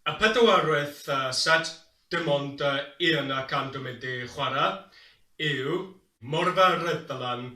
Y pedwaredd set, dim ond un can dwi'n mynd i chwarae, yw Morfa Rhuddlan.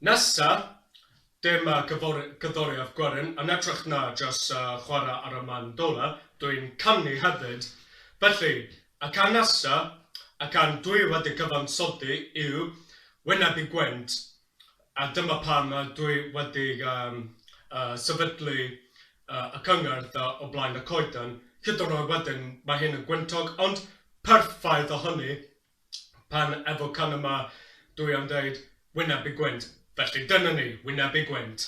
Nesa, dim gyddoriaeth gwerin, yn edrych na jyst chwarae ar y mandola, dwi'n canu hefyd. Felly, y can nesa, y can dwi wedi cyfansoddi yw Wynebu'r Gwynt. A dyma pam dwi wedi sefydlu y Cyngerdd o blaen y coeden. Hyd yn oed wedyn mae hyn yn gwyntog, ond perffaith o hynny pan efo can yma dwi am dweud Wynebu'r Gwynt. Felly dyna ni, Wynebu'r Gwynt.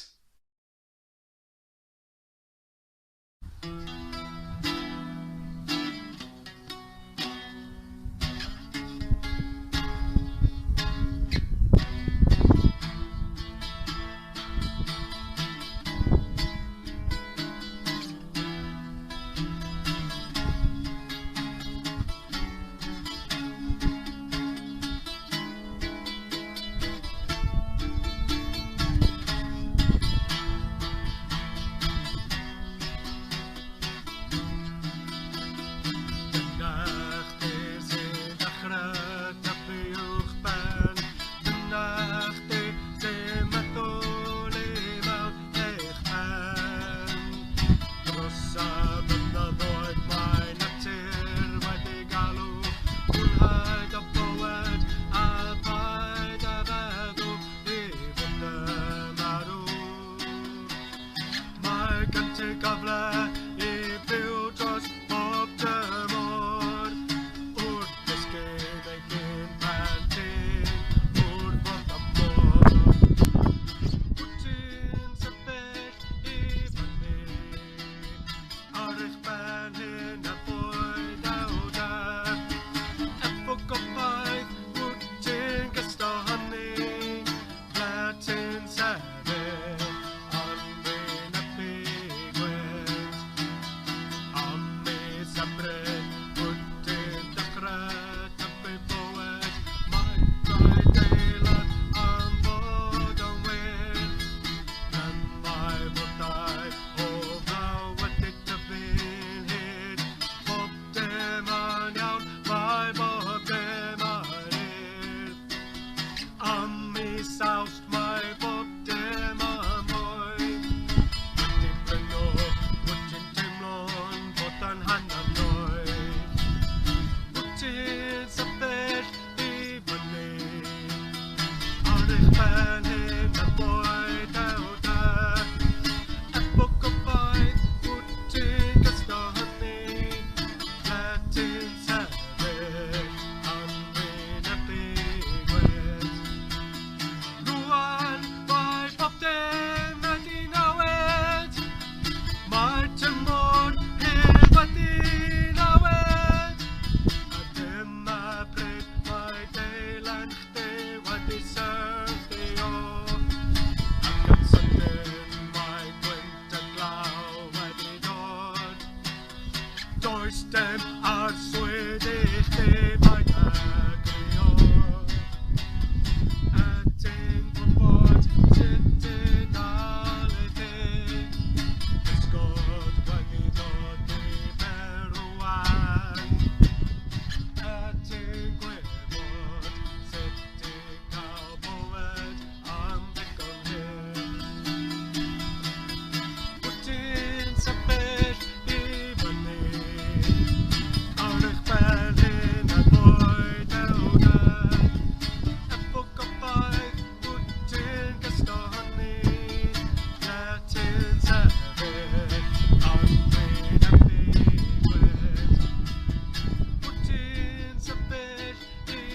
arswyd I chdi mae greu. Ydyn gwybod sut I dal I di. Ysgod wedi dod I berwan. Ydyn gwybod sut I cael bywyd am ddigon hyn. Wrthi'n sefyll I fyny ar eich felyn a bwyd ewda. Efo gobaith wrthi'n gystoni, lety'n sefyll am wyn a bywyd. Wrthi'n sefyll I fyny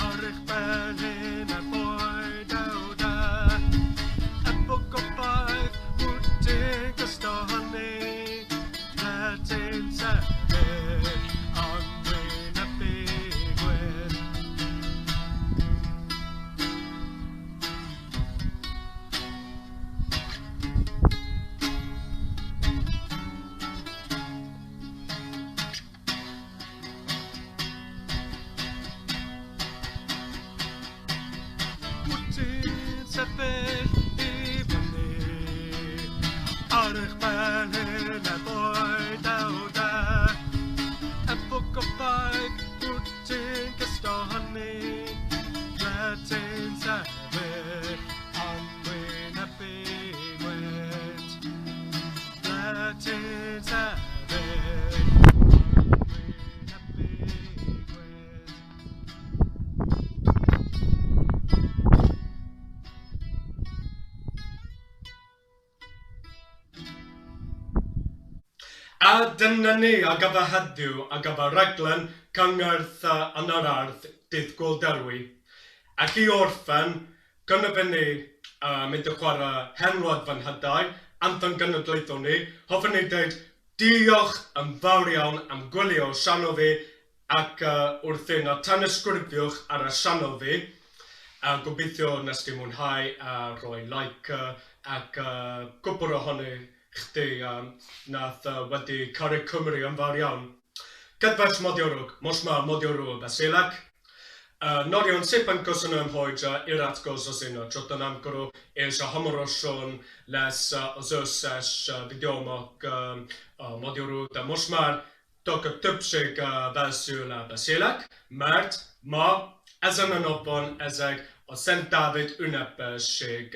ar eich felyn a bwyd ewda. Efo gobaith wrthi'n gystoni, lety'n sefyll am wyn a bywyd. Wrthi'n sefyll I fyny ar eich felyn a bwyd ewda. Efo gobaith wrthi'n gystoni, lety'n sefyll am wyn a bywyd. Lety'n sefyll am wyn a bywyd. A dyna ni a gyfer heddiw a gyfer rhaglen Cyngerdd yn yr Ardd Dydd Gwyl Dewi. Ac I orffen, gynna fy ni mynd I chwarae Hen Wlad fy'n Nhadau, anthem genedlaethol ni. Hoffwn ni dweud diolch yn fawr iawn am gwylio sianel fi ac wrthi'n tanysgrifiwch ar y sianel fi. A gobeithio wnest ti mwynhau a rhoi like ac gwbl ohoni chdi nath wedi caru Cymru yn fawr iawn. Gyfer modiorwg, Shwmae modiorwg a selag. Norion sepan gosyn yn hoed i'r atgos o sy'n trotan am gwrw eis a homorosion les os es fideomog modiorwg da Shwmae dog y tybsig fel sy'n a selag. Mert, ma, ezan yn obon ezeg o St. David Wynebu'r Gwynt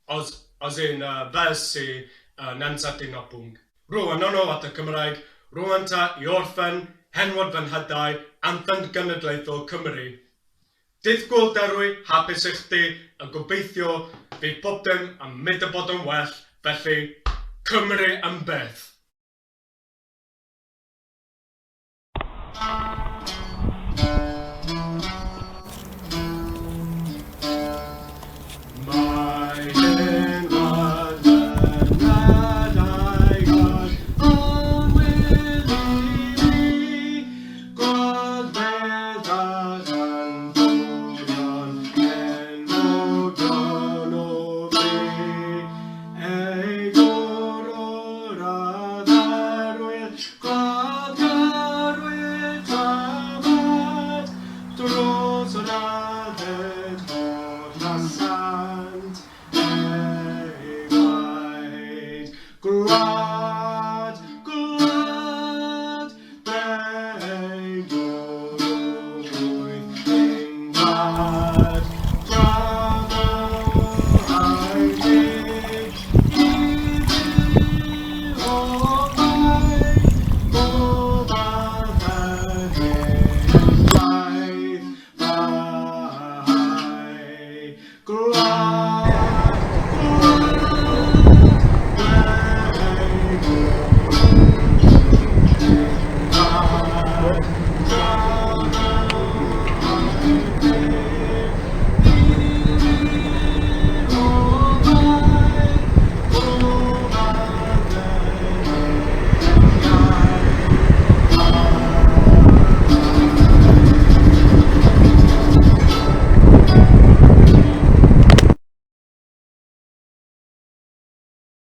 os un fel sy'n nansat I nopwng. Rwan ono at y Cymraeg, rwan ta I orffen, Hen Wlad fy'n Nhadau, anthem genedlaethol Cymru. Dydd Gwyl Dewi, hapus I chdi, a gobeithio fydd pob dim yn mynd I bod yn well, felly Cymru yn byth.